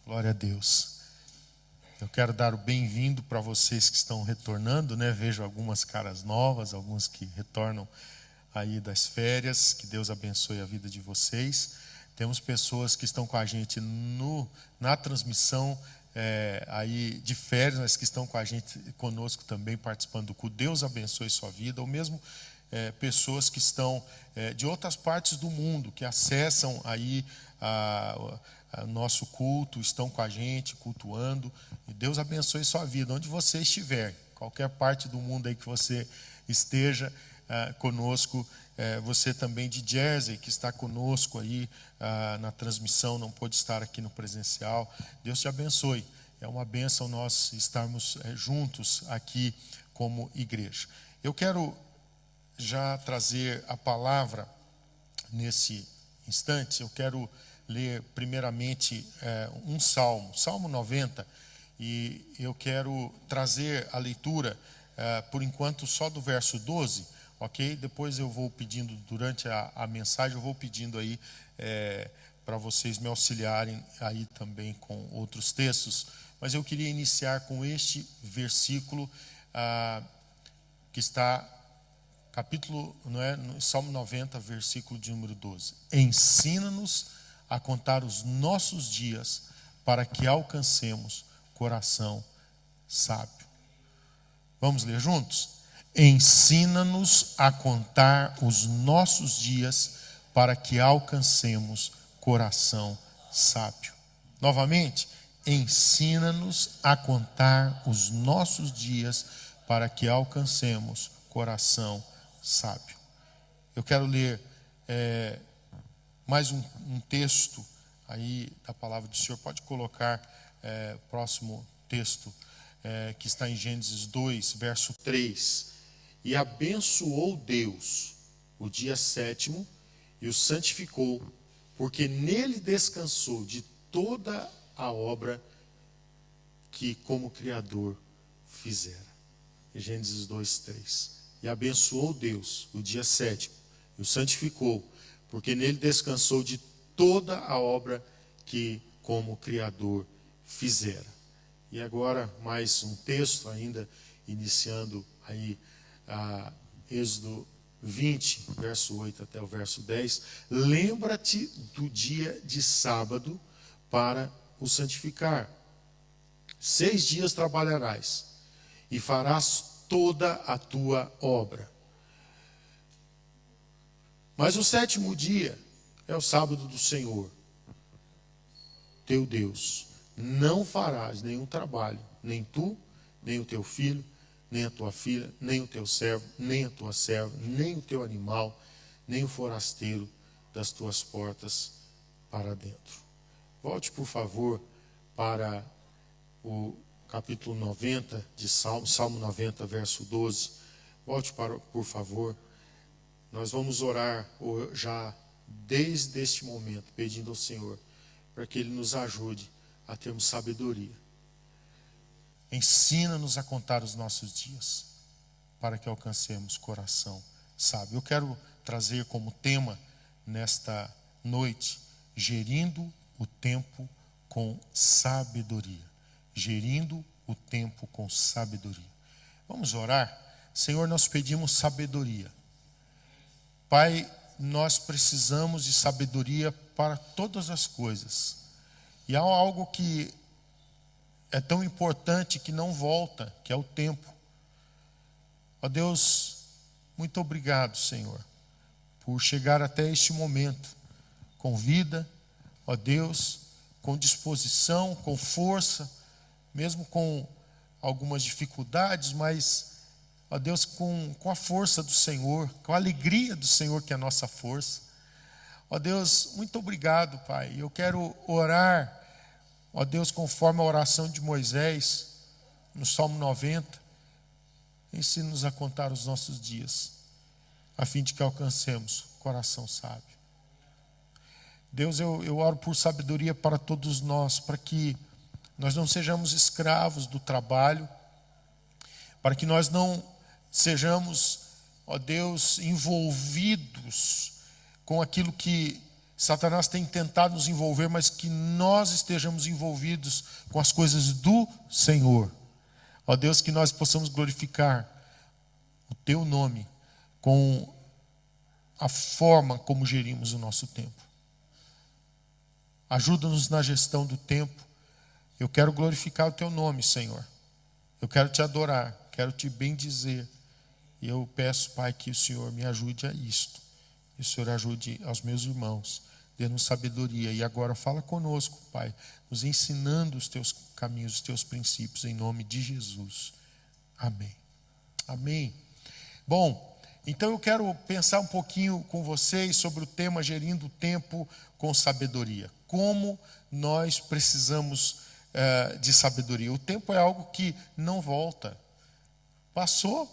Glória a Deus. Eu quero dar o bem-vindo para vocês que estão retornando, né? Vejo algumas caras novas, alguns que retornam aí das férias. Que Deus abençoe a vida de vocês. Temos pessoas que estão com a gente na transmissão aí de férias, mas que estão com a gente, conosco também, participando do culto. Deus abençoe sua vida, ou mesmo pessoas que estão de outras partes do mundo, que acessam aí nosso culto, estão com a gente, cultuando. E Deus abençoe sua vida, onde você estiver, qualquer parte do mundo aí que você esteja conosco. Você também de Jersey, que está conosco aí na transmissão, não pôde estar aqui no presencial. Deus te abençoe. É uma bênção nós estarmos juntos aqui como igreja. Eu quero já trazer a palavra nesse instante. Eu quero ler primeiramente um salmo, Salmo 90, e eu quero trazer a leitura, por enquanto, só do verso 12, ok? Depois eu vou pedindo, durante a mensagem, eu vou pedindo aí para vocês me auxiliarem aí também com outros textos, mas eu queria iniciar com este versículo que está capítulo, no Salmo 90, versículo de número 12. Ensina-nos a contar os nossos dias, para que alcancemos coração sábio. Vamos ler juntos? Ensina-nos a contar os nossos dias, para que alcancemos coração sábio. Novamente, ensina-nos a contar os nossos dias, para que alcancemos coração sábio. Eu quero ler mais um texto aí da palavra do Senhor. Pode colocar o próximo texto, que está em Gênesis 2, verso 3. E abençoou Deus o dia sétimo e o santificou, porque nele descansou de toda a obra que como Criador fizera. Gênesis 2, 3. E abençoou Deus o dia sétimo e o santificou, porque nele descansou de toda a obra que como Criador fizera. E agora mais um texto ainda, iniciando aí Êxodo 20, verso 8 até o verso 10. Lembra-te do dia de sábado para o santificar. 6 dias trabalharás e farás toda a tua obra. Mas o sétimo dia é o sábado do Senhor, teu Deus. Não farás nenhum trabalho, nem tu, nem o teu filho, nem a tua filha, nem o teu servo, nem a tua serva, nem o teu animal, nem o forasteiro das tuas portas para dentro. Volte, por favor, para o capítulo 90 de Salmo 90, verso 12. Volte por favor. Nós vamos orar já desde este momento, pedindo ao Senhor para que Ele nos ajude a termos sabedoria. Ensina-nos a contar os nossos dias, para que alcancemos coração sábio. Eu quero trazer como tema nesta noite, gerindo o tempo com sabedoria. Gerindo o tempo com sabedoria. Vamos orar? Senhor, nós pedimos sabedoria. Pai, nós precisamos de sabedoria para todas as coisas. E há algo que é tão importante que não volta, que é o tempo. Ó Deus, muito obrigado, Senhor, por chegar até este momento com vida, ó Deus, com disposição, com força, mesmo com algumas dificuldades, mas ó Deus, com a força do Senhor, com a alegria do Senhor que é a nossa força. Ó Deus, muito obrigado, Pai. Eu quero orar, ó Deus, conforme a oração de Moisés, no Salmo 90. Ensina-nos a contar os nossos dias, a fim de que alcancemos coração sábio. Deus, eu oro por sabedoria para todos nós, para que nós não sejamos escravos do trabalho, para que nós não sejamos, ó Deus, envolvidos com aquilo que Satanás tem tentado nos envolver, mas que nós estejamos envolvidos com as coisas do Senhor. Ó Deus, que nós possamos glorificar o Teu nome com a forma como gerimos o nosso tempo. Ajuda-nos na gestão do tempo. Eu quero glorificar o Teu nome, Senhor. Eu quero Te adorar, quero Te bendizer. E eu peço, Pai, que o Senhor me ajude a isto. Que o Senhor ajude aos meus irmãos, dê-nos sabedoria. E agora fala conosco, Pai, nos ensinando os Teus caminhos, os Teus princípios, em nome de Jesus. Amém. Amém. Bom, então eu quero pensar um pouquinho com vocês sobre o tema gerindo o tempo com sabedoria. Como nós precisamos de sabedoria. O tempo é algo que não volta. Passou.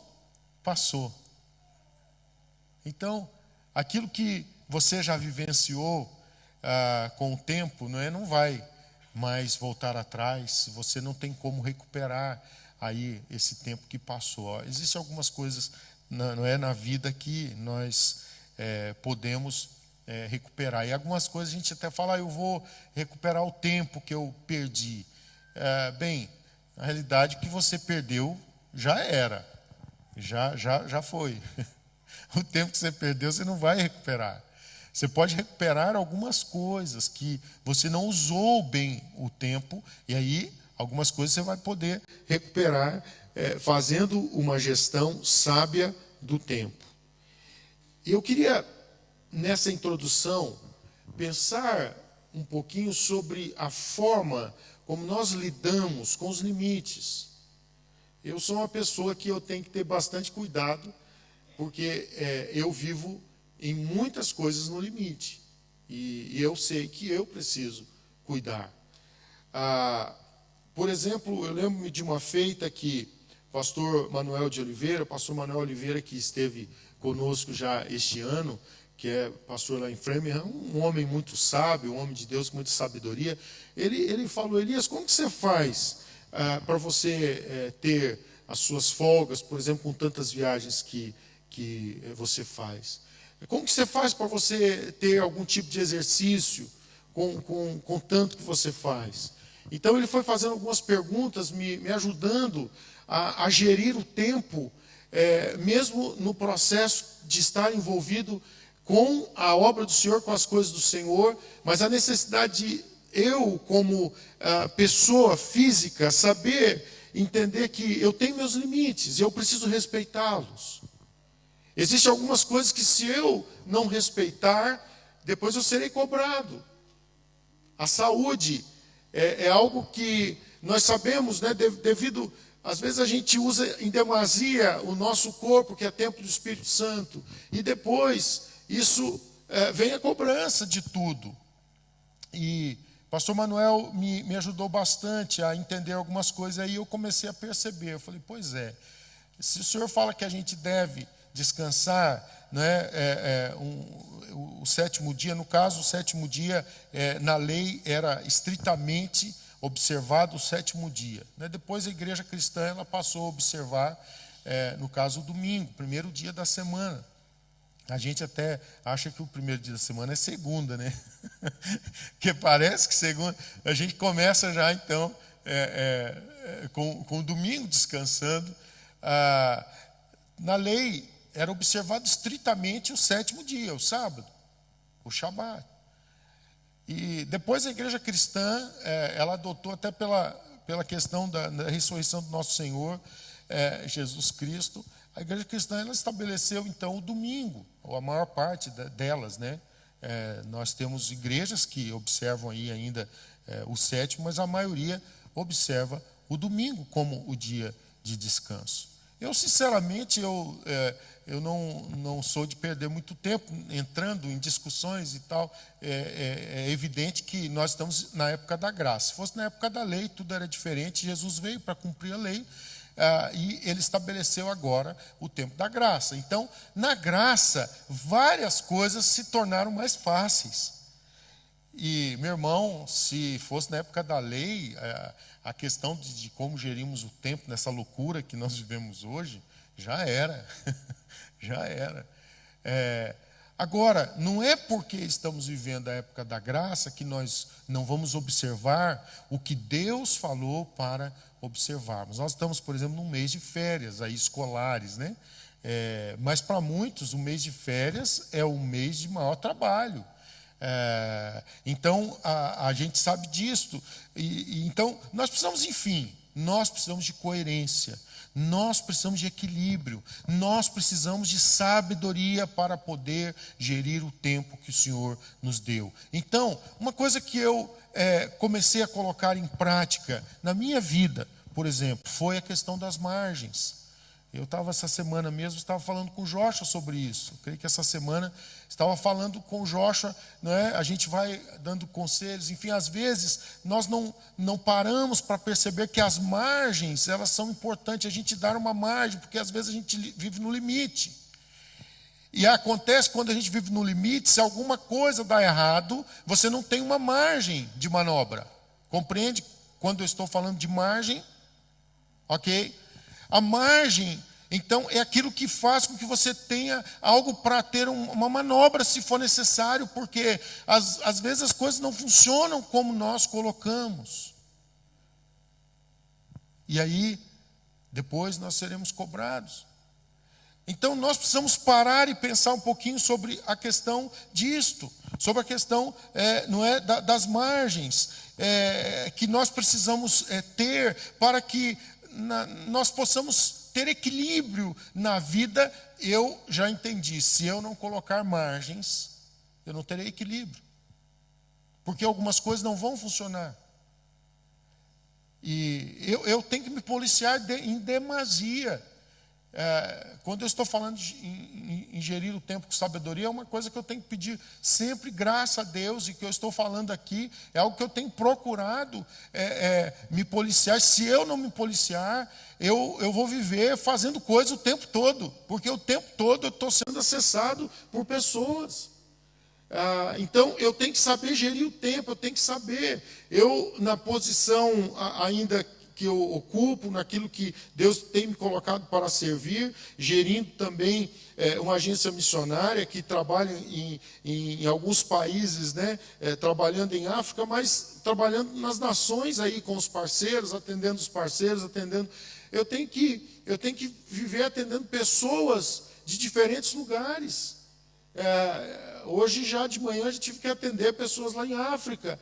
Então, aquilo que você já vivenciou com o tempo, não vai mais voltar atrás. Você não tem como recuperar aí esse tempo que passou. Existem algumas coisas na vida que nós podemos recuperar. E algumas coisas a gente até fala, eu vou recuperar o tempo que eu perdi. Bem, na realidade o que você perdeu já era. Já foi. O tempo que você perdeu, você não vai recuperar. Você pode recuperar algumas coisas que você não usou bem o tempo, e aí algumas coisas você vai poder recuperar fazendo uma gestão sábia do tempo. E eu queria, nessa introdução, pensar um pouquinho sobre a forma como nós lidamos com os limites. Eu sou uma pessoa que eu tenho que ter bastante cuidado, porque eu vivo em muitas coisas no limite. E eu sei que eu preciso cuidar. Por exemplo, eu lembro-me de uma feita que pastor Manuel Oliveira, que esteve conosco já este ano, que é pastor lá em Framingham, um homem muito sábio, um homem de Deus com muita sabedoria, ele falou, Elias, como que você faz para você ter as suas folgas, por exemplo, com tantas viagens que você faz? Como que você faz para você ter algum tipo de exercício com tanto que você faz? Então ele foi fazendo algumas perguntas, me ajudando a gerir o tempo, mesmo no processo de estar envolvido com a obra do Senhor, com as coisas do Senhor, mas a necessidade de eu, como pessoa física, saber entender que eu tenho meus limites e eu preciso respeitá-los. Existem algumas coisas que, se eu não respeitar, depois eu serei cobrado. A saúde é algo que nós sabemos, devido, às vezes a gente usa em demasia o nosso corpo, que é templo do Espírito Santo, e depois isso vem a cobrança de tudo. E pastor Manuel me ajudou bastante a entender algumas coisas, aí eu comecei a perceber, eu falei, pois é, se o Senhor fala que a gente deve descansar, o sétimo dia, no caso, o sétimo dia, na lei era estritamente observado o sétimo dia. Depois a igreja cristã ela passou a observar, no caso, o domingo, primeiro dia da semana. A gente até acha que o primeiro dia da semana é segunda, né? Porque parece que segunda, a gente começa já então com o domingo descansando. Na lei era observado estritamente o sétimo dia, o sábado, o Shabat. E depois a igreja cristã, ela adotou até pela questão da ressurreição do nosso Senhor, Jesus Cristo, a igreja cristã ela estabeleceu então o domingo, ou a maior parte delas, nós temos igrejas que observam aí ainda o sétimo, mas a maioria observa o domingo como o dia de descanso. Eu, sinceramente, eu não sou de perder muito tempo entrando em discussões e tal. É evidente que nós estamos na época da graça. Se fosse na época da lei, tudo era diferente. Jesus veio para cumprir a lei e ele estabeleceu agora o tempo da graça. Então, na graça, várias coisas se tornaram mais fáceis. E, meu irmão, se fosse na época da lei, a questão de como gerimos o tempo nessa loucura que nós vivemos hoje, já era. Já era. Agora, não é porque estamos vivendo a época da graça que nós não vamos observar o que Deus falou para observarmos. Nós estamos, por exemplo, num mês de férias aí, escolares, né? Mas para muitos o mês de férias é o mês de maior trabalho. Então a gente sabe disso. Então nós precisamos, enfim, nós precisamos de coerência. Nós precisamos de equilíbrio, nós precisamos de sabedoria para poder gerir o tempo que o Senhor nos deu. Então, uma coisa que eu comecei a colocar em prática na minha vida, por exemplo, foi a questão das margens. Eu estava essa semana mesmo, estava falando com o Joshua sobre isso. Eu creio que essa semana estava falando com o Joshua, não é? A gente vai dando conselhos, enfim, às vezes nós não paramos para perceber que as margens, elas são importantes, a gente dar uma margem, porque às vezes a gente vive no limite. E acontece quando a gente vive no limite, se alguma coisa dá errado, você não tem uma margem de manobra. Compreende quando eu estou falando de margem? Ok? A margem, então, é aquilo que faz com que você tenha algo para ter uma manobra, se for necessário, porque às vezes as coisas não funcionam como nós colocamos. E aí, depois nós seremos cobrados. Então, nós precisamos parar e pensar um pouquinho sobre a questão disto, sobre a questão das margens, que nós precisamos ter para que nós possamos ter equilíbrio na vida. Eu já entendi, se eu não colocar margens, eu não terei equilíbrio, porque algumas coisas não vão funcionar. E eu tenho que me policiar em demasia. Quando eu estou falando em gerir o tempo com sabedoria, é uma coisa que eu tenho que pedir sempre graça a Deus, e que eu estou falando aqui é algo que eu tenho procurado me policiar. Se eu não me policiar, eu vou viver fazendo coisa o tempo todo, porque o tempo todo eu estou sendo acessado por pessoas. Então eu tenho que saber gerir o tempo, eu tenho que saber, na posição ainda que eu ocupo, naquilo que Deus tem me colocado para servir, gerindo também uma agência missionária que trabalha em alguns países, né, trabalhando em África, mas trabalhando nas nações aí com os parceiros, atendendo os parceiros, atendendo. Eu tenho que viver atendendo pessoas de diferentes lugares. Hoje já de manhã eu tive que atender pessoas lá em África.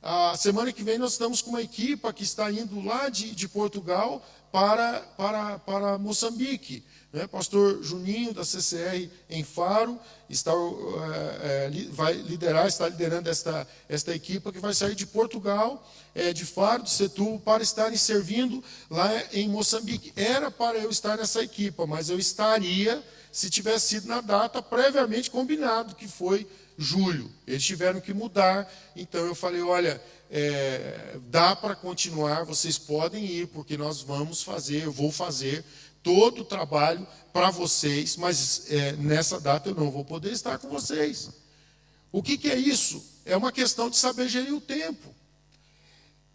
A semana que vem nós estamos com uma equipe que está indo lá de Portugal para Moçambique. Né? Pastor Juninho, da CCR em Faro, está liderando esta equipe que vai sair de Portugal, de Faro, de Setúbal, para estarem servindo lá em Moçambique. Era para eu estar nessa equipe, mas eu estaria se tivesse sido na data previamente combinado, que foi julho. Eles tiveram que mudar, então eu falei, olha, dá para continuar, vocês podem ir, porque nós vamos fazer, eu vou fazer todo o trabalho para vocês, mas nessa data eu não vou poder estar com vocês. O que é isso? É uma questão de saber gerir o tempo.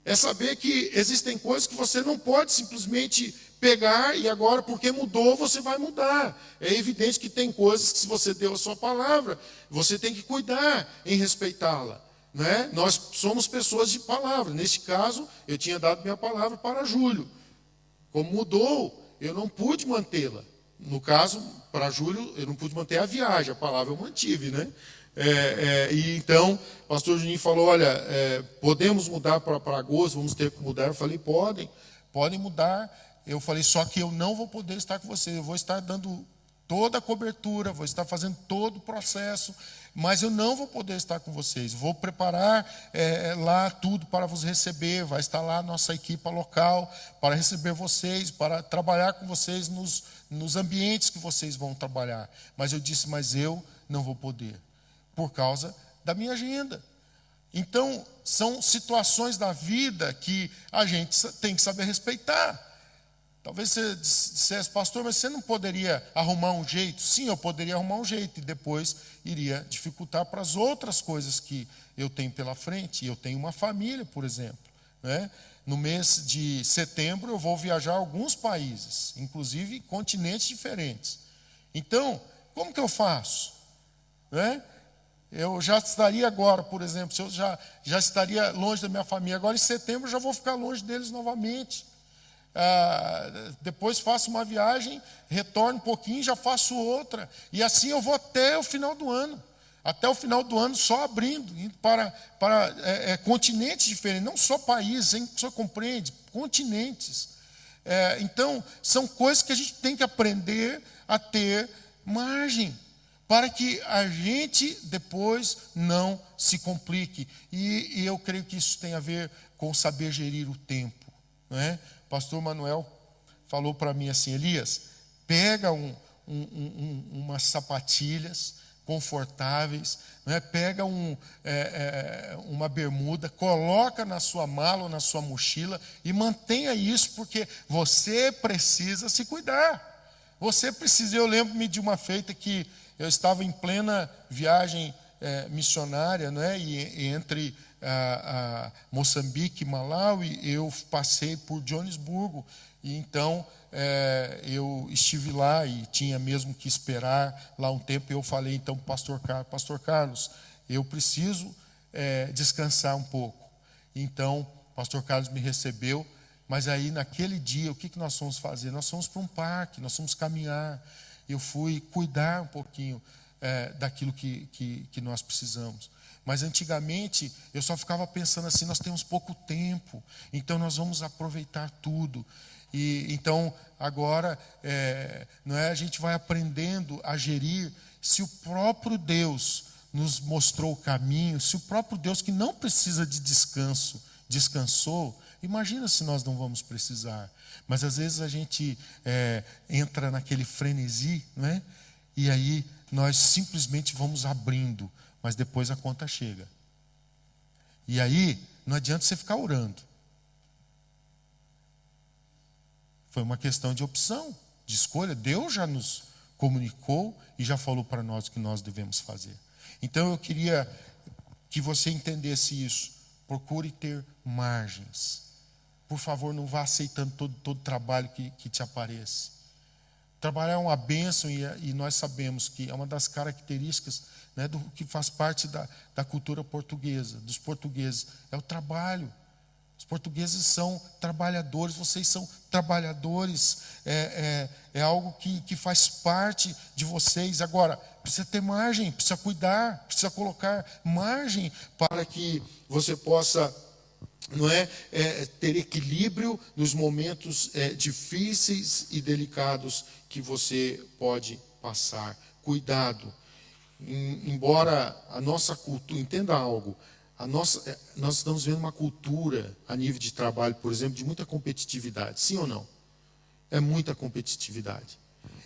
É saber que existem coisas que você não pode simplesmente pegar e agora, porque mudou, você vai mudar. É evidente que tem coisas que, se você deu a sua palavra, você tem que cuidar em respeitá-la. Né? Nós somos pessoas de palavra. Neste caso, eu tinha dado minha palavra para Júlio. Como mudou, eu não pude mantê-la. No caso, para Júlio, eu não pude manter a viagem, a palavra eu mantive, né? E então, o pastor Juninho falou, olha, podemos mudar para agosto, vamos ter que mudar. Eu falei, podem mudar. Eu falei, só que eu não vou poder estar com vocês, eu vou estar dando toda a cobertura, vou estar fazendo todo o processo, mas eu não vou poder estar com vocês. Vou preparar lá tudo para vos receber, vai estar lá a nossa equipe local para receber vocês, para trabalhar com vocês nos ambientes que vocês vão trabalhar. Mas eu disse, mas eu não vou poder, por causa da minha agenda. Então, são situações da vida que a gente tem que saber respeitar. Talvez você dissesse, pastor, mas você não poderia arrumar um jeito? Sim, eu poderia arrumar um jeito, e depois iria dificultar para as outras coisas que eu tenho pela frente. E eu tenho uma família, por exemplo. Né? No mês de setembro eu vou viajar a alguns países, inclusive continentes diferentes. Então, como que eu faço? né? Eu já estaria agora, por exemplo, se eu já estaria longe da minha família, agora em setembro eu já vou ficar longe deles novamente. Depois faço uma viagem, retorno um pouquinho, já faço outra. E assim eu vou até o final do ano. Até o final do ano só abrindo, indo para continentes diferentes, não só países, hein? Você compreende? Continentes. Então, são coisas que a gente tem que aprender a ter margem, para que a gente depois não se complique. E eu creio que isso tem a ver com saber gerir o tempo, não é? O pastor Manuel falou para mim assim: Elias, pega umas sapatilhas confortáveis, não é? Pega uma bermuda, coloca na sua mala ou na sua mochila e mantenha isso, porque você precisa se cuidar. Você precisa. Eu lembro-me de uma feita que eu estava em plena viagem missionária, não é? E entre Moçambique e Malawi, eu passei por Joanesburgo. E então eu estive lá e tinha mesmo que esperar lá um tempo. E eu falei então para o Pastor Carlos, eu preciso descansar um pouco. Então o Pastor Carlos me recebeu. Mas aí naquele dia, o que nós fomos fazer? Nós fomos para um parque, nós fomos caminhar. Eu fui cuidar um pouquinho daquilo que nós precisamos. Mas antigamente eu só ficava pensando assim: nós temos pouco tempo, então nós vamos aproveitar tudo. E então agora não é, a gente vai aprendendo a gerir. Se o próprio Deus nos mostrou o caminho, se o próprio Deus, que não precisa de descanso, descansou, imagina se nós não vamos precisar. Mas às vezes a gente entra naquele frenesi, não é? E aí nós simplesmente vamos abrindo, mas depois a conta chega. E aí não adianta você ficar orando. Foi uma questão de opção, de escolha. Deus já nos comunicou e já falou para nós o que nós devemos fazer. Então eu queria que você entendesse isso. Procure ter margens. Por favor, não vá aceitando todo trabalho que te apareça. Trabalhar é uma bênção e nós sabemos que é uma das características, né, do que faz parte da cultura portuguesa, dos portugueses, é o trabalho. Os portugueses são trabalhadores, vocês são trabalhadores, é algo que faz parte de vocês. Agora, precisa ter margem, precisa cuidar, precisa colocar margem para que você possa, não é, ter equilíbrio nos momentos difíceis e delicados que você pode passar. Cuidado. Embora a nossa cultura, entenda algo, nós estamos vendo uma cultura a nível de trabalho, por exemplo, de muita competitividade. Sim ou não? É muita competitividade.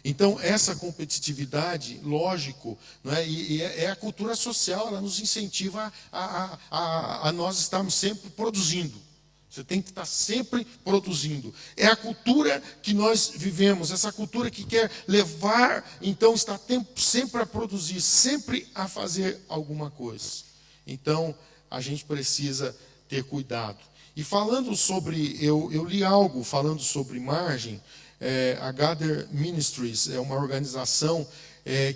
Então, essa competitividade, lógico, não é? E é a cultura social, ela nos incentiva a nós estarmos sempre produzindo. Você tem que estar sempre produzindo. É a cultura que nós vivemos, essa cultura que quer levar, então, está sempre a produzir, sempre a fazer alguma coisa. Então, a gente precisa ter cuidado. E falando sobre, eu li algo falando sobre margem. A Gather Ministries é uma organização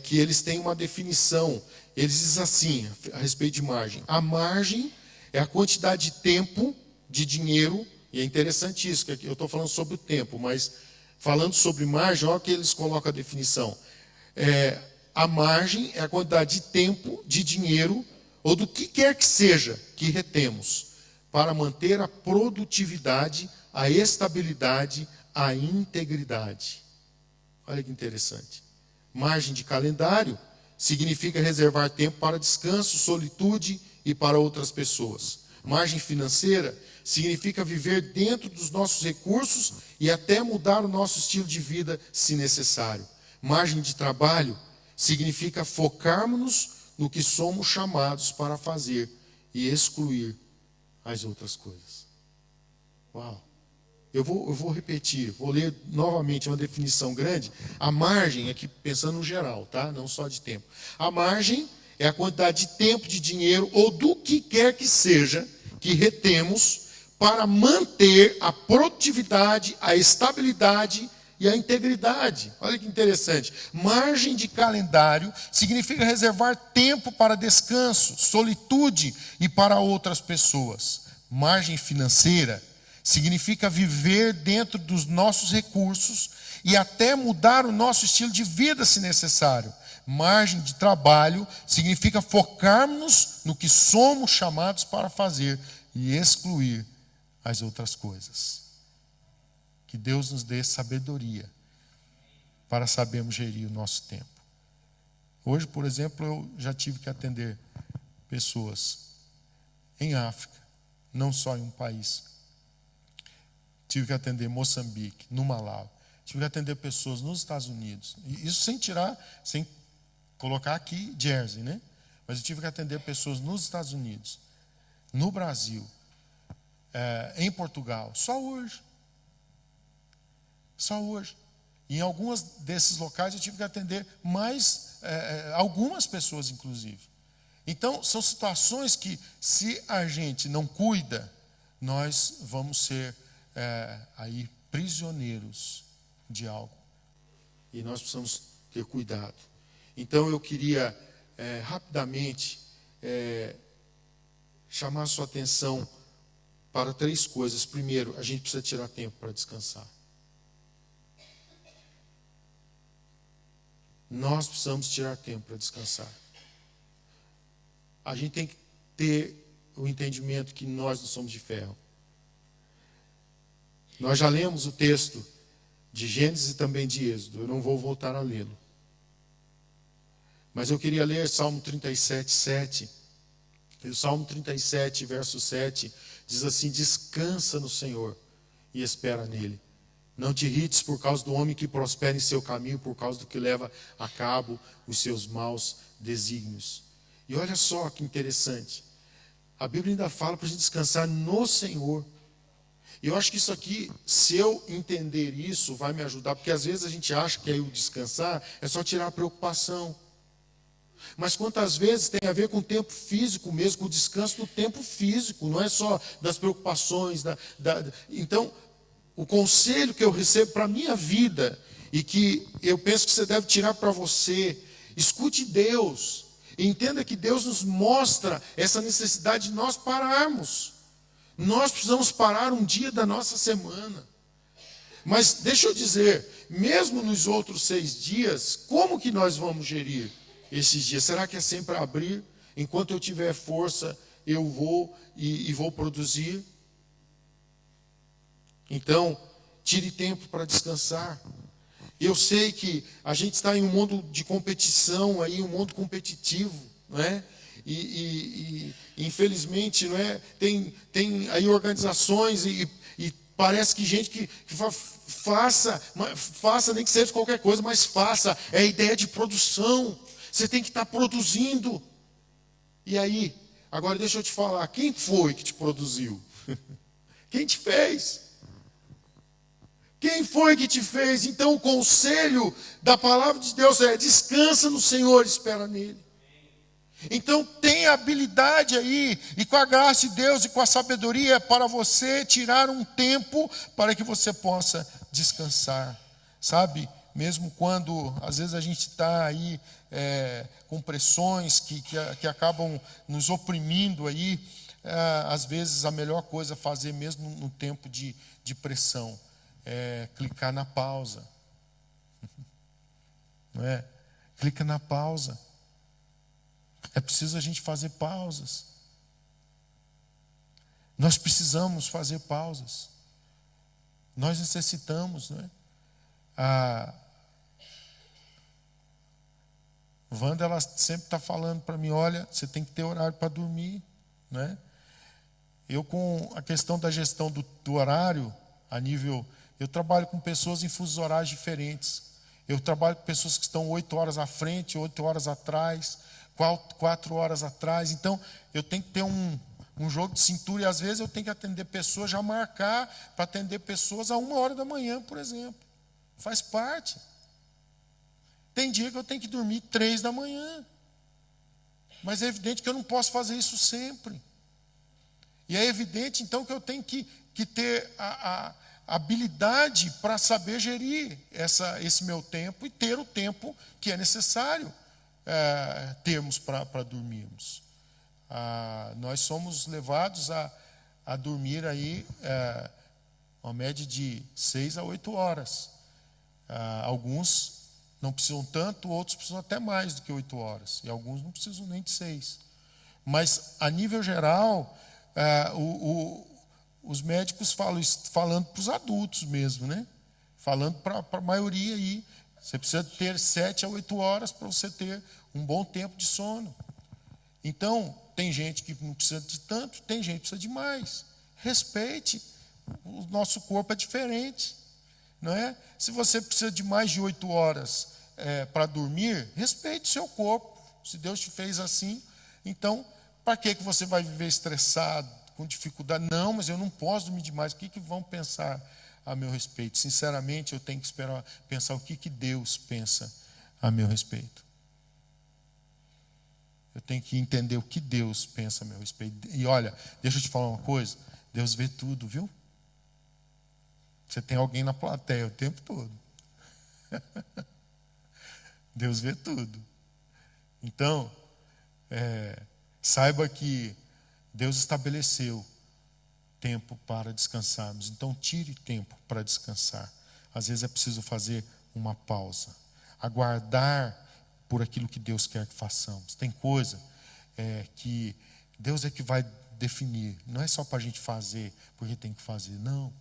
que eles têm uma definição. Eles dizem assim, a respeito de margem: a margem é a quantidade de tempo, de dinheiro, e é interessante isso, que eu estou falando sobre o tempo, mas falando sobre margem, olha que eles colocam a definição. A margem é a quantidade de tempo, de dinheiro, ou do que quer que seja que retemos, para manter a produtividade, a estabilidade, a integridade. Olha que interessante. Margem de calendário significa reservar tempo para descanso, solitude e para outras pessoas. Margem financeira significa viver dentro dos nossos recursos e até mudar o nosso estilo de vida se necessário. Margem de trabalho significa focarmos-nos no que somos chamados para fazer e excluir as outras coisas. Uau! Eu vou repetir, vou ler novamente uma definição grande. A margem, aqui pensando no geral, tá? Não só de tempo. A margem é a quantidade de tempo, de dinheiro ou do que quer que seja que retemos para manter a produtividade, a estabilidade e a integridade. Olha que interessante. Margem de calendário significa reservar tempo para descanso, solitude e para outras pessoas. Margem financeira significa viver dentro dos nossos recursos e até mudar o nosso estilo de vida se necessário. Margem de trabalho significa focarmos no que somos chamados para fazer e excluir as outras coisas. Que Deus nos dê sabedoria para sabermos gerir o nosso tempo. Hoje, por exemplo, eu já tive que atender pessoas em África, não só em um país. Tive que atender Moçambique, no Malau. Tive que atender pessoas nos Estados Unidos. Isso sem colocar aqui Jersey, né? Mas eu tive que atender pessoas nos Estados Unidos, no Brasil, em Portugal, só hoje. Só hoje. E em alguns desses locais eu tive que atender algumas pessoas, inclusive. Então, são situações que, se a gente não cuida, nós vamos ser aí prisioneiros de algo. E nós precisamos ter cuidado. Então, eu queria rapidamente chamar a sua atenção para 3 coisas. Primeiro, a gente precisa tirar tempo para descansar. Nós precisamos tirar tempo para descansar. A gente tem que ter o entendimento que nós não somos de ferro. Nós já lemos o texto de Gênesis e também de Êxodo. Eu não vou voltar a lê-lo. Mas eu queria ler Salmo 37, 7. E o Salmo 37, verso 7, diz assim: descansa no Senhor e espera nele. Não te irrites por causa do homem que prospera em seu caminho, por causa do que leva a cabo os seus maus desígnios. E olha só que interessante. A Bíblia ainda fala para a gente descansar no Senhor. E eu acho que isso aqui, se eu entender isso, vai me ajudar. Porque às vezes a gente acha que aí o descansar é só tirar a preocupação. Mas quantas vezes tem a ver com o tempo físico mesmo, com o descanso do tempo físico. Não é só das preocupações. Então, o conselho que eu recebo para a minha vida, e que eu penso que você deve tirar para você, escute Deus. Entenda que Deus nos mostra essa necessidade de nós pararmos. Nós precisamos parar um dia da nossa semana. Mas deixa eu dizer, mesmo nos outros 6 dias, como que nós vamos gerir esses dias? Será que é sempre abrir? Enquanto eu tiver força, eu vou e vou produzir? Então, tire tempo para descansar. Eu sei que a gente está em um mundo de competição, aí, um mundo competitivo, não é? E infelizmente, não é? Tem aí organizações e parece que gente que faça, nem que seja qualquer coisa, mas faça. É a ideia de produção. Você tem que estar produzindo. E aí, agora deixa eu te falar, quem foi que te produziu? Quem te fez? Quem foi que te fez? Então o conselho da palavra de Deus é: descansa no Senhor e espera nele. Então tenha habilidade aí, e com a graça de Deus e com a sabedoria, para você tirar um tempo para que você possa descansar. Sabe, mesmo quando às vezes a gente está aí com pressões que acabam nos oprimindo aí, às vezes a melhor coisa a fazer mesmo no tempo de pressão clicar na pausa. Não é? Clica na pausa. É preciso a gente fazer pausas. Nós precisamos fazer pausas. Nós necessitamos, não é? A Wanda, ela sempre está falando para mim: olha, você tem que ter horário para dormir, não é? Eu, com a questão da gestão do horário, a nível... Eu trabalho com pessoas em fusos horários diferentes. Eu trabalho com pessoas que estão 8 horas à frente, 8 horas atrás, 4 horas atrás. Então, eu tenho que ter um jogo de cintura, e às vezes eu tenho que atender pessoas, já marcar para atender pessoas a 1h da manhã, por exemplo. Faz parte. Tem dia que eu tenho que dormir 3 da manhã. Mas é evidente que eu não posso fazer isso sempre. E é evidente, então, que eu tenho que ter habilidade para saber gerir esse meu tempo e ter o tempo que é necessário termos para dormirmos. Nós somos levados a dormir aí uma média de 6 a 8 horas. Alguns não precisam tanto, outros precisam até mais do que 8 horas. E alguns não precisam nem de 6. Mas, a nível geral, os médicos falando para os adultos mesmo, né? Falando para a maioria aí. Você precisa ter 7 a 8 horas para você ter um bom tempo de sono. Então, tem gente que não precisa de tanto, tem gente que precisa de mais. Respeite. O nosso corpo é diferente. Não é? Se você precisa de mais de 8 horas para dormir, respeite o seu corpo. Se Deus te fez assim, então, para que você vai viver estressado, com dificuldade? Não, mas eu não posso dormir demais. O que vão pensar a meu respeito? Sinceramente, eu tenho que pensar o que Deus pensa a meu respeito. Eu tenho que entender o que Deus pensa a meu respeito. E olha, deixa eu te falar uma coisa. Deus vê tudo, viu? Você tem alguém na plateia o tempo todo. Deus vê tudo. Então, saiba que Deus estabeleceu tempo para descansarmos. Então, tire tempo para descansar. Às vezes é preciso fazer uma pausa. Aguardar por aquilo que Deus quer que façamos. Tem coisa que Deus é que vai definir. Não é só para a gente fazer porque tem que fazer. Não.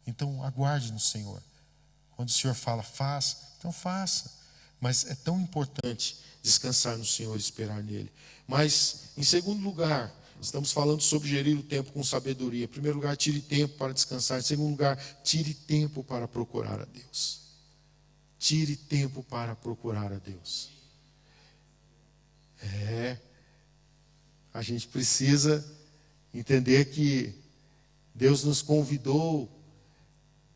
Então, aguarde no Senhor. Quando o Senhor fala, faça, então faça. Mas é tão importante descansar no Senhor e esperar nele. Mas, em segundo lugar, estamos falando sobre gerir o tempo com sabedoria. Em primeiro lugar, tire tempo para descansar. Em segundo lugar, tire tempo para procurar a Deus. Tire tempo para procurar a Deus. A gente precisa entender que Deus nos convidou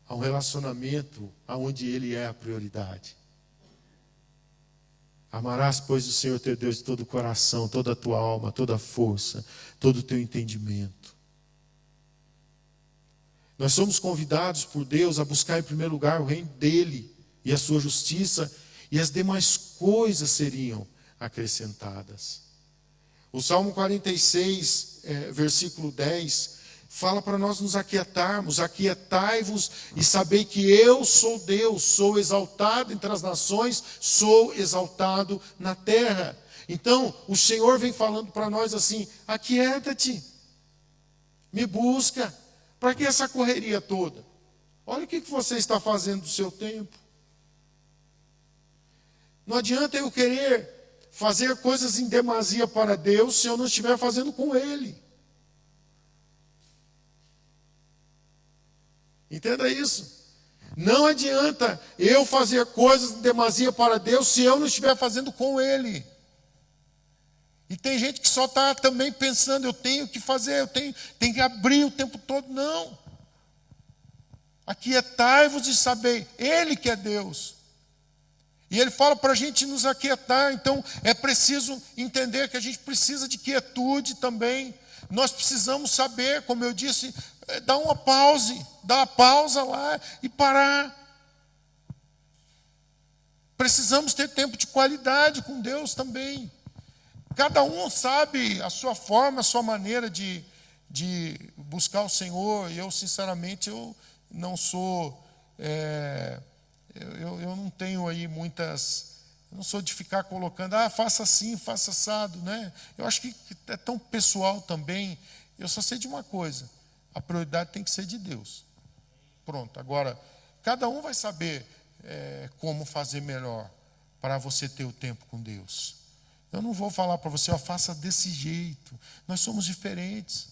a um relacionamento onde Ele é a prioridade. Amarás, pois, o Senhor teu Deus de todo o coração, toda a tua alma, toda a força, todo o teu entendimento. Nós somos convidados por Deus a buscar em primeiro lugar o reino dEle e a sua justiça, e as demais coisas seriam acrescentadas. O Salmo 46, versículo 10, fala para nós nos aquietarmos. Aquietai-vos e sabei que eu sou Deus, sou exaltado entre as nações, sou exaltado na terra. Então, o Senhor vem falando para nós assim: aquieta-te, me busca. Para que essa correria toda? Olha o que você está fazendo do seu tempo. Não adianta eu querer fazer coisas em demasia para Deus se eu não estiver fazendo com Ele. Entenda isso. Não adianta eu fazer coisas em demasia para Deus se eu não estiver fazendo com Ele. E tem gente que só está também pensando, eu tenho que fazer, eu tenho que abrir o tempo todo. Não. Aquietai-vos e sabei, Ele que é Deus. E Ele fala para a gente nos aquietar. Então é preciso entender que a gente precisa de quietude também. Nós precisamos saber, como eu disse, dar uma pausa lá e parar. Precisamos ter tempo de qualidade com Deus também. Cada um sabe a sua forma, a sua maneira de buscar o Senhor. E eu, sinceramente, eu não sou... Eu não tenho aí muitas... Eu não sou de ficar colocando, faça assim, faça assado, né? Eu acho que é tão pessoal também. Eu só sei de uma coisa: a prioridade tem que ser de Deus. Pronto. Agora, cada um vai saber como fazer melhor para você ter o tempo com Deus. Eu não vou falar para você, faça desse jeito. Nós somos diferentes.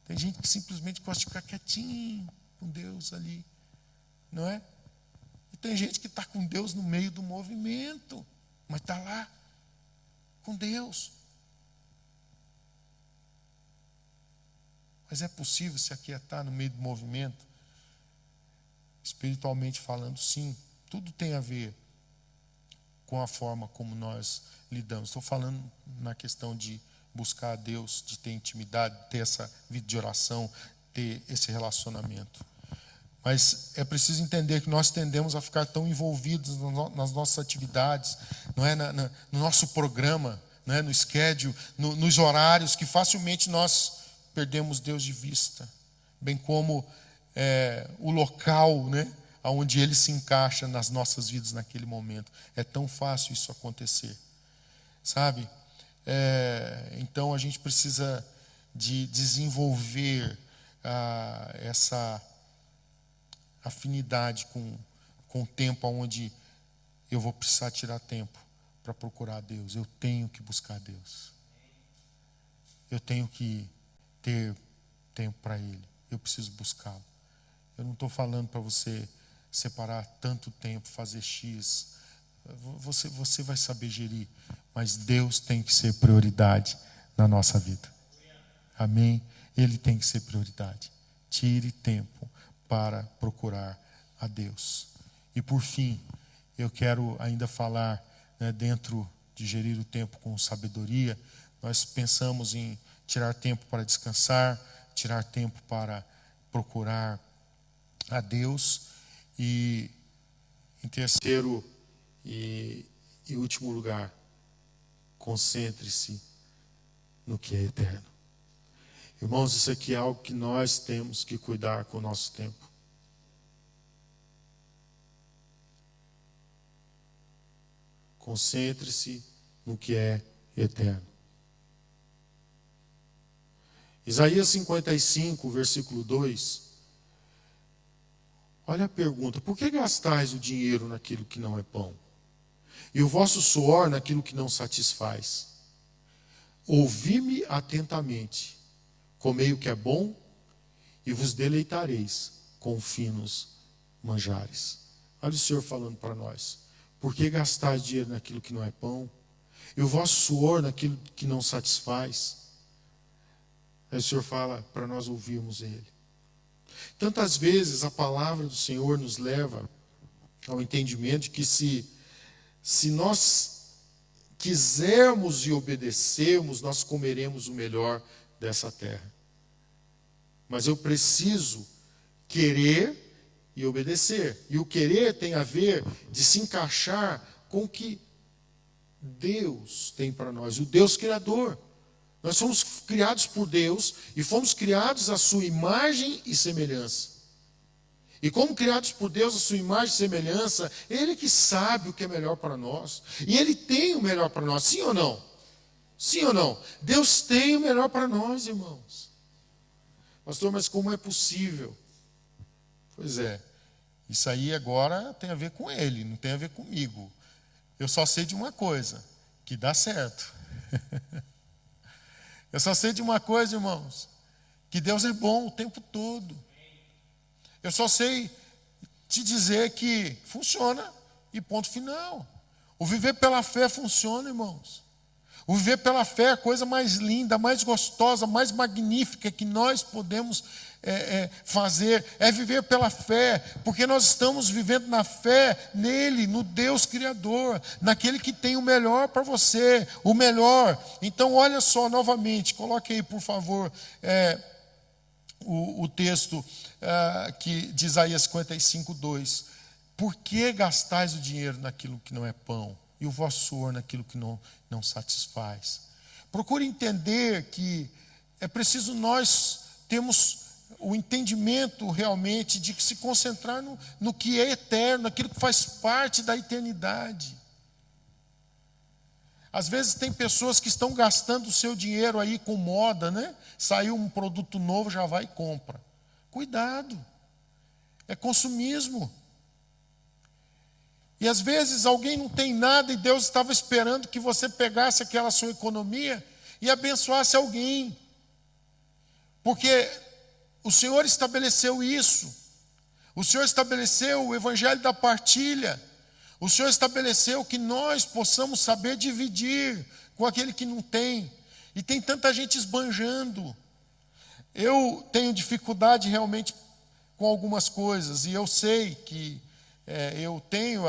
Tem gente que simplesmente gosta de ficar quietinho com Deus ali, não é? E tem gente que está com Deus no meio do movimento, mas está lá com Deus. Mas é possível se aquietar no meio do movimento? Espiritualmente falando, sim. Tudo tem a ver com a forma como nós lidamos. Estou falando na questão de buscar a Deus, de ter intimidade, ter essa vida de oração, ter esse relacionamento. Mas é preciso entender que nós tendemos a ficar tão envolvidos nas nossas atividades, não é? No nosso programa, não é? No schedule, nos horários, que facilmente nós perdemos Deus de vista. Bem como o local, né? Onde Ele se encaixa nas nossas vidas naquele momento. É tão fácil isso acontecer, sabe? Então a gente precisa de desenvolver essa afinidade com o tempo onde eu vou precisar tirar tempo para procurar a Deus. Eu tenho que buscar a Deus. Eu tenho que ter tempo para Ele. Eu preciso buscá-lo. Eu não estou falando para você separar tanto tempo, fazer X. Você vai saber gerir. Mas Deus tem que ser prioridade na nossa vida. Amém? Ele tem que ser prioridade. Tire tempo para procurar a Deus. E por fim, eu quero ainda falar, né, dentro de gerir o tempo com sabedoria, nós pensamos em tirar tempo para descansar, tirar tempo para procurar a Deus, e em terceiro e último lugar, concentre-se no que é eterno. Irmãos, isso aqui é algo que nós temos que cuidar com o nosso tempo. Concentre-se no que é eterno. Isaías 55, versículo 2. Olha a pergunta: por que gastais o dinheiro naquilo que não é pão? E o vosso suor naquilo que não satisfaz? Ouvi-me atentamente. Comei o que é bom, e vos deleitareis com finos manjares. Olha o Senhor falando para nós. Por que gastar dinheiro naquilo que não é pão? E o vosso suor naquilo que não satisfaz? Aí o Senhor fala para nós ouvirmos Ele. Tantas vezes a palavra do Senhor nos leva ao entendimento de que se nós quisermos e obedecermos, nós comeremos o melhor dessa terra. Mas eu preciso querer e obedecer. E o querer tem a ver de se encaixar com o que Deus tem para nós, o Deus Criador. Nós somos criados por Deus e fomos criados à sua imagem e semelhança. E como criados por Deus à sua imagem e semelhança, Ele que sabe o que é melhor para nós. E Ele tem o melhor para nós, sim ou não? Sim ou não? Deus tem o melhor para nós, irmãos. Pastor, mas como é possível? Pois é, isso aí agora tem a ver com Ele, não tem a ver comigo. Eu só sei de uma coisa, que dá certo. Eu só sei de uma coisa, irmãos, que Deus é bom o tempo todo. Eu só sei te dizer que funciona e ponto final. O viver pela fé funciona, irmãos. O viver pela fé é a coisa mais linda, mais gostosa, mais magnífica que nós podemos fazer. É viver pela fé, porque nós estamos vivendo na fé nele, no Deus Criador, naquele que tem o melhor para você, o melhor. Então olha só novamente, coloque aí por favor o texto de Isaías 55, 2. Por que gastais o dinheiro naquilo que não é pão? E o vosso suor naquilo que não satisfaz? Procure entender que é preciso nós termos o entendimento realmente de que se concentrar no que é eterno, naquilo que faz parte da eternidade. Às vezes tem pessoas que estão gastando o seu dinheiro aí com moda, né? Saiu um produto novo, já vai e compra. Cuidado, é consumismo. E às vezes alguém não tem nada e Deus estava esperando que você pegasse aquela sua economia e abençoasse alguém. Porque o Senhor estabeleceu isso. O Senhor estabeleceu o evangelho da partilha. O Senhor estabeleceu que nós possamos saber dividir com aquele que não tem. E tem tanta gente esbanjando. Eu tenho dificuldade realmente com algumas coisas. E eu sei que eu tenho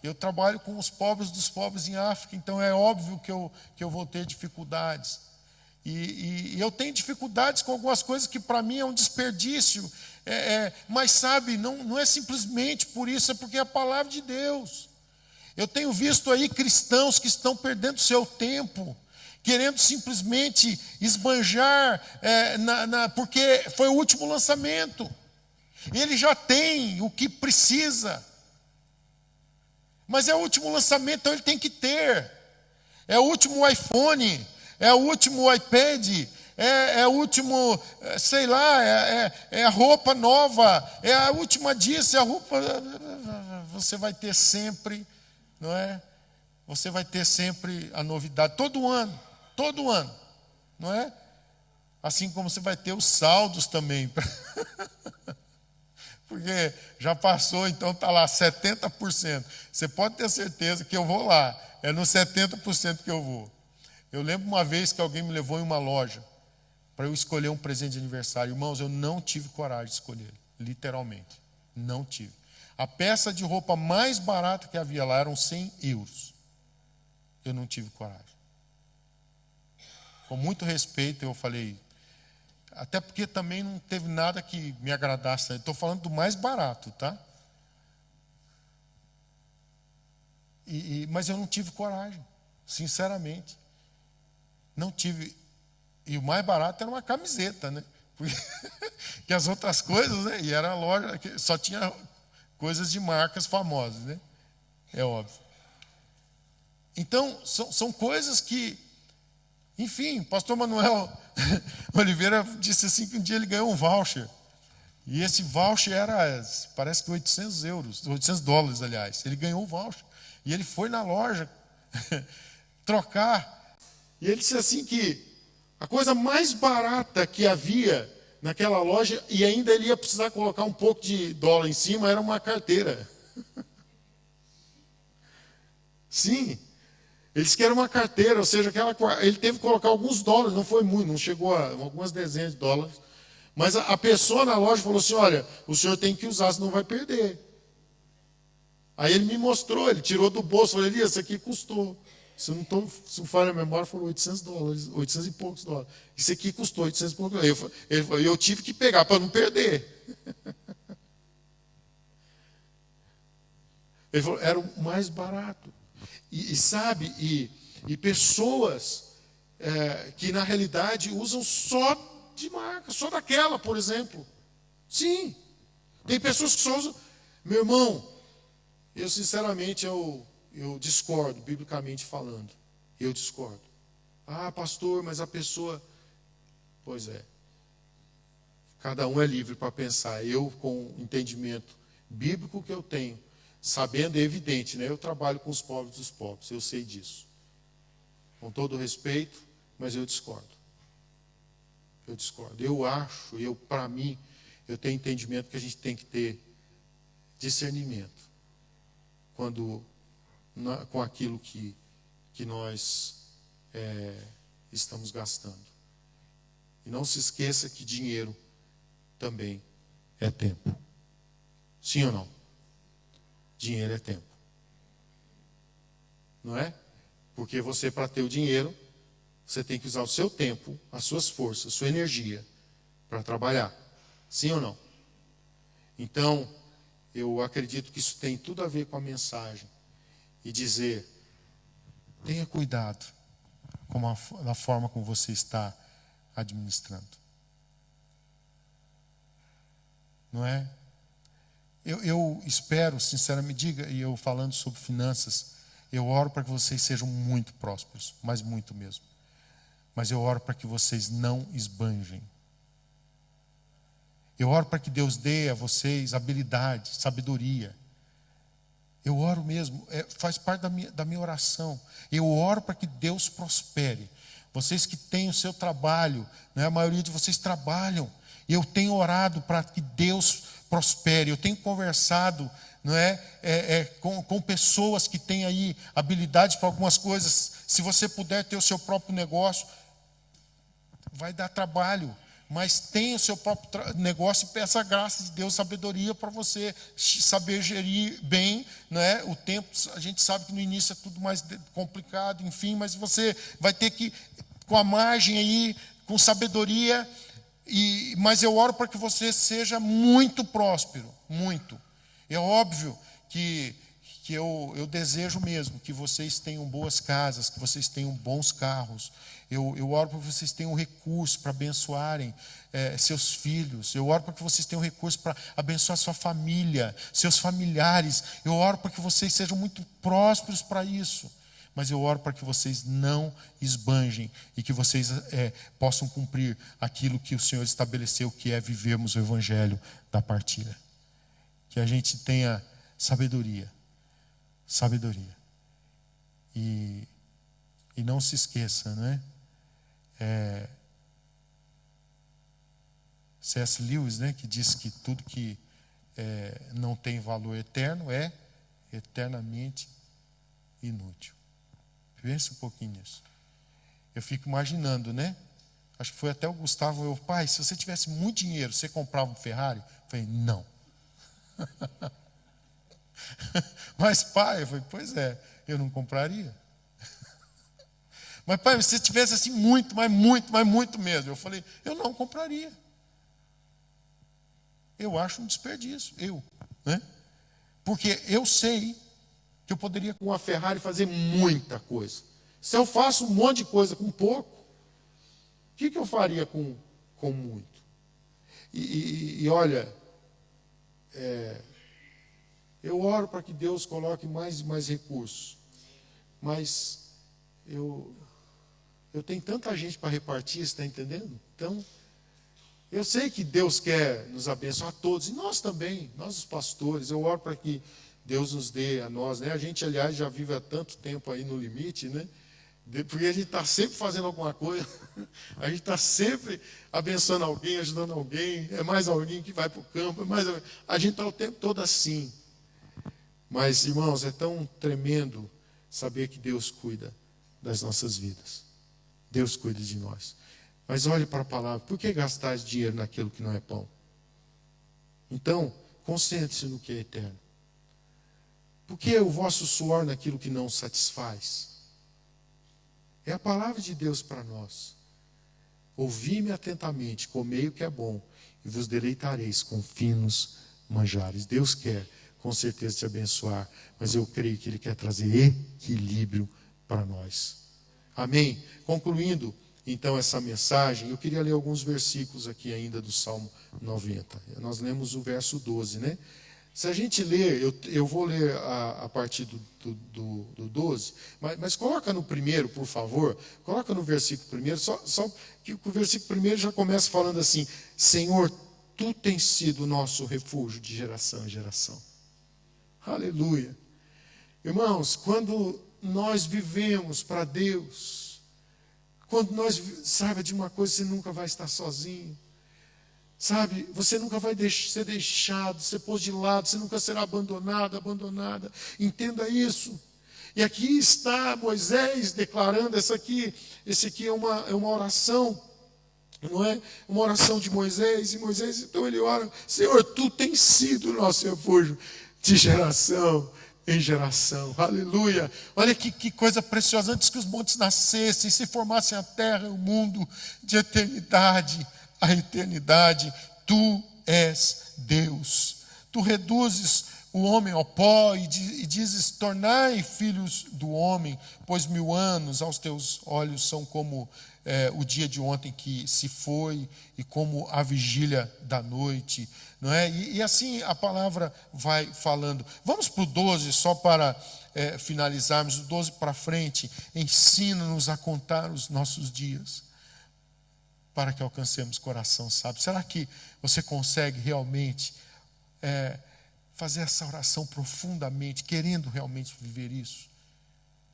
eu trabalho com os pobres dos pobres em África, então é óbvio que eu vou ter dificuldades. E eu tenho dificuldades com algumas coisas que para mim é um desperdício. Mas sabe, não é simplesmente por isso, é porque é a palavra de Deus. Eu tenho visto aí cristãos que estão perdendo seu tempo, querendo simplesmente esbanjar, porque foi o último lançamento. Ele já tem o que precisa. Mas é o último lançamento, então ele tem que ter. É o último iPhone, é o último iPad, é o último, sei lá, é a roupa nova, é a última disso, é a roupa. Você vai ter sempre, não é? Você vai ter sempre a novidade, todo ano, não é? Assim como você vai ter os saldos também. Porque já passou, então está lá 70%. Você pode ter certeza que eu vou lá, é no 70% que eu vou. Eu lembro uma vez que alguém me levou em uma loja para eu escolher um presente de aniversário. Irmãos, eu não tive coragem de escolher, literalmente, não tive. A peça de roupa mais barata que havia lá eram 100 euros. Eu não tive coragem. Com muito respeito, eu falei, até porque também não teve nada que me agradasse. Estou falando do mais barato, tá? Mas eu não tive coragem, sinceramente. Não tive. E o mais barato era uma camiseta, né? Porque que as outras coisas, né? E era a loja que só tinha coisas de marcas famosas, né? É óbvio. Então, são coisas que, enfim, o pastor Manuel Oliveira disse assim que um dia ele ganhou um voucher. E esse voucher era, parece que 800 euros, 800 dólares, aliás. Ele ganhou o voucher. E ele foi na loja trocar. E ele disse assim que a coisa mais barata que havia naquela loja, e ainda ele ia precisar colocar um pouco de dólar em cima, era uma carteira. Sim. Ele disse que era uma carteira, ou seja, ele teve que colocar alguns dólares, não foi muito, não chegou a algumas dezenas de dólares. Mas a pessoa na loja falou assim, olha, o senhor tem que usar, senão vai perder. Aí ele me mostrou, ele tirou do bolso, falei, isso aqui custou. Se não falha a memória, foram 800 dólares, 800 e poucos dólares. Isso aqui custou 800 e poucos dólares. Ele falou, eu tive que pegar para não perder. Ele falou, era o mais barato. E pessoas que na realidade usam só de marca, só daquela, por exemplo. Sim, tem pessoas que só usam. Meu irmão, eu sinceramente eu discordo, biblicamente falando. Eu discordo. Ah, pastor, mas a pessoa. Pois é. Cada um é livre para pensar. Eu, com o entendimento bíblico que eu tenho, sabendo, é evidente, né? Eu trabalho com os pobres dos pobres, eu sei disso. Com todo respeito, mas eu discordo. Eu discordo. Eu acho, para mim, eu tenho entendimento que a gente tem que ter discernimento com aquilo que nós estamos gastando. E não se esqueça que dinheiro também é tempo. Sim ou não? Dinheiro é tempo. Não é? Porque você, para ter o dinheiro, você tem que usar o seu tempo, as suas forças, a sua energia para trabalhar. Sim ou não? Então, eu acredito que isso tem tudo a ver com a mensagem. E dizer, tenha cuidado da forma como você está administrando. Não é? Eu espero, sinceramente, diga, e eu falando sobre finanças, eu oro para que vocês sejam muito prósperos, mas muito mesmo. Mas eu oro para que vocês não esbanjem. Eu oro para que Deus dê a vocês habilidade, sabedoria. Eu oro mesmo, faz parte da minha oração. Eu oro para que Deus prospere. Vocês que têm o seu trabalho, né, a maioria de vocês trabalham. Eu tenho orado para que Deus prospere. Eu tenho conversado, não com pessoas que têm aí habilidades para algumas coisas. Se você puder ter o seu próprio negócio, vai dar trabalho. Mas tenha o seu próprio negócio e peça a graça de Deus, sabedoria para você saber gerir bem, né? O tempo, a gente sabe que no início é tudo mais complicado, enfim, mas você vai ter que com a margem aí, com sabedoria, mas eu oro para que você seja muito próspero, muito. É óbvio que eu desejo mesmo que vocês tenham boas casas, que vocês tenham bons carros. Eu oro para que vocês tenham recursos para abençoarem seus filhos. Eu oro para que vocês tenham recursos para abençoar sua família, seus familiares. Eu oro para que vocês sejam muito prósperos para isso. Mas eu oro para que vocês não esbanjem e que vocês possam cumprir aquilo que o Senhor estabeleceu, que é vivermos o evangelho da partilha. Que a gente tenha sabedoria. E não se esqueça, não é? C.S. Lewis, né, que diz que tudo que não tem valor eterno é eternamente inútil. Pense um pouquinho nisso. Eu fico imaginando, né? Acho que foi até o Gustavo, pai, se você tivesse muito dinheiro, você comprava um Ferrari? Eu falei, não. Mas pai, eu falei, pois é, eu não compraria. Mas pai, se você tivesse assim muito, mas muito mesmo, eu falei, eu não compraria. Eu acho um desperdício, né? Porque eu sei que eu poderia com a Ferrari fazer muita coisa. Se eu faço um monte de coisa com pouco, o que eu faria com muito? E olha, eu oro para que Deus coloque mais e mais recursos. Mas eu tenho tanta gente para repartir, você está entendendo? Então, eu sei que Deus quer nos abençoar a todos, e nós também, nós os pastores. Eu oro para que Deus nos dê a nós, né? A gente, aliás, já vive há tanto tempo aí no limite, né? Porque a gente está sempre fazendo alguma coisa, a gente está sempre abençoando alguém, ajudando alguém, é mais alguém que vai para o campo, a gente está o tempo todo assim. Mas, irmãos, é tão tremendo saber que Deus cuida das nossas vidas. Deus cuida de nós. Mas olhe para a palavra, por que gastar dinheiro naquilo que não é pão? Então, concentre-se no que é eterno. Por que o vosso suor naquilo que não satisfaz? É a palavra de Deus para nós. Ouvi-me atentamente, comei o que é bom, e vos deleitareis com finos manjares. Deus quer, com certeza, te abençoar, mas eu creio que Ele quer trazer equilíbrio para nós. Amém? Concluindo, então, essa mensagem, eu queria ler alguns versículos aqui ainda do Salmo 90. Nós lemos o verso 12, né? Se a gente ler, eu vou ler a partir do 12, mas coloca no primeiro, por favor, coloca no versículo primeiro, só que o versículo primeiro já começa falando assim: Senhor, Tu tens sido o nosso refúgio de geração em geração. Aleluia. Irmãos, quando nós vivemos para Deus, quando nós, saiba de uma coisa, você nunca vai estar sozinho. Sabe, você nunca vai ser deixado, ser posto de lado, você nunca será abandonado, abandonada. Entenda isso. E aqui está Moisés declarando, esse aqui é uma oração, não é? Uma oração de Moisés, e Moisés, então ele ora: Senhor, Tu tens sido o nosso refúgio de geração em geração. Aleluia. Olha que coisa preciosa. Antes que os montes nascessem, se formassem a terra e o mundo, de eternidade a eternidade, Tu és Deus. Tu reduzes o homem ao pó e dizes: tornai filhos do homem, pois 1000 anos aos teus olhos são como o dia de ontem que se foi, e como a vigília da noite, não é? E assim a palavra vai falando. Vamos para o 12, só para finalizarmos, o 12 para frente. Ensina-nos a contar os nossos dias, para que alcancemos coração sábio. Será que você consegue realmente fazer essa oração profundamente, querendo realmente viver isso?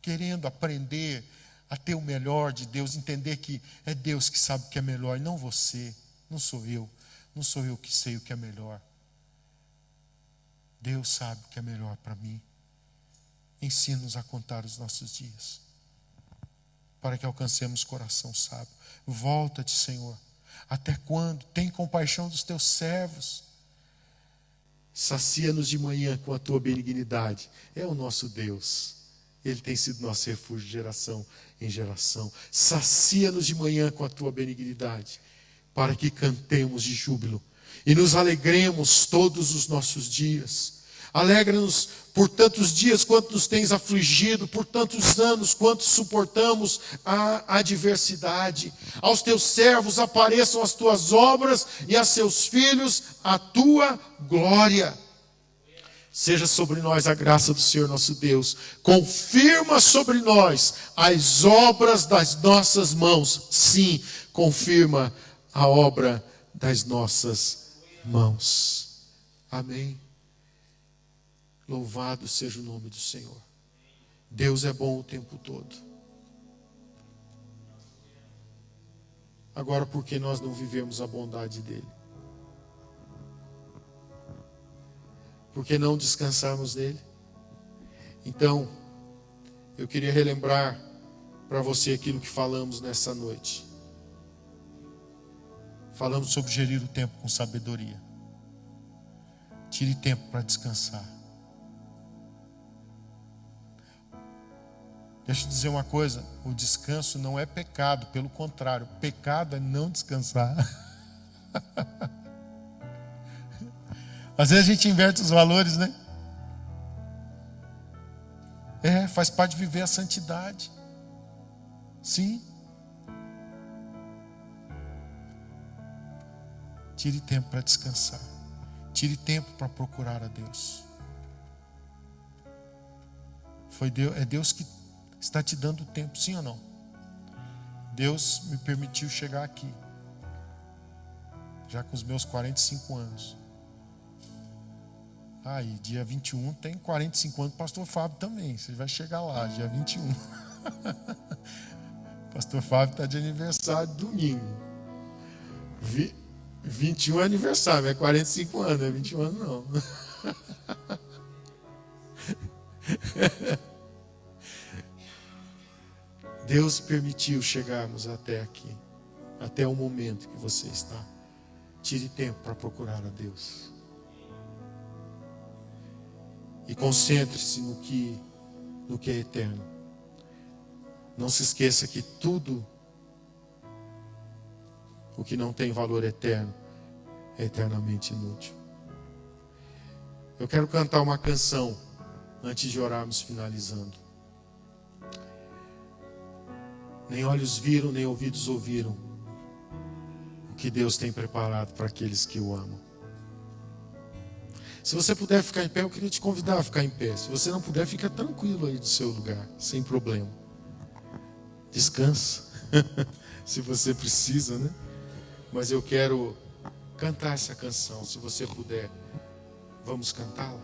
Querendo aprender a ter o melhor de Deus, entender que é Deus que sabe o que é melhor, não você, não sou eu que sei o que é melhor. Deus sabe o que é melhor para mim. Ensina-nos a contar os nossos dias, para que alcancemos coração sábio. Volta-te, Senhor. Até quando? Tem compaixão dos teus servos. Sacia-nos de manhã com a tua benignidade. É o nosso Deus. Ele tem sido nosso refúgio de geração em geração. Sacia-nos de manhã com a tua benignidade, para que cantemos de júbilo e nos alegremos todos os nossos dias. Alegra-nos por tantos dias quanto nos tens afligido, por tantos anos quanto suportamos a adversidade. Aos teus servos apareçam as tuas obras e a seus filhos a tua glória. Seja sobre nós a graça do Senhor nosso Deus. Confirma sobre nós as obras das nossas mãos. Sim, confirma a obra das nossas mãos. Amém. Louvado seja o nome do Senhor. Deus é bom o tempo todo. Agora, por que nós não vivemos a bondade dele? Por que não descansarmos nele? Então, eu queria relembrar para você aquilo que falamos nessa noite. Falamos sobre gerir o tempo com sabedoria. Tire tempo para descansar. Deixa eu dizer uma coisa, o descanso não é pecado, pelo contrário, pecado é não descansar. Às vezes a gente inverte os valores, né? Faz parte de viver a santidade. Sim. Tire tempo para descansar. Tire tempo para procurar a Deus. É Deus que está te dando tempo, sim ou não? Deus me permitiu chegar aqui, já com os meus 45 anos. E dia 21 tem 45 anos, pastor Fábio também, você vai chegar lá, dia 21. Pastor Fábio está de aniversário domingo. 21 é aniversário, não é 45 anos, não é 21 anos não. Deus permitiu chegarmos até aqui, até o momento que você está. Tire tempo para procurar a Deus. E concentre-se no que é eterno. Não se esqueça que tudo o que não tem valor eterno é eternamente inútil. Eu quero cantar uma canção antes de orarmos finalizando. Nem olhos viram, nem ouvidos ouviram o que Deus tem preparado para aqueles que o amam. Se você puder ficar em pé, eu queria te convidar a ficar em pé. Se você não puder, fica tranquilo aí do seu lugar, sem problema. Descansa, se você precisa, né? Mas eu quero cantar essa canção. Se você puder, vamos cantá-la.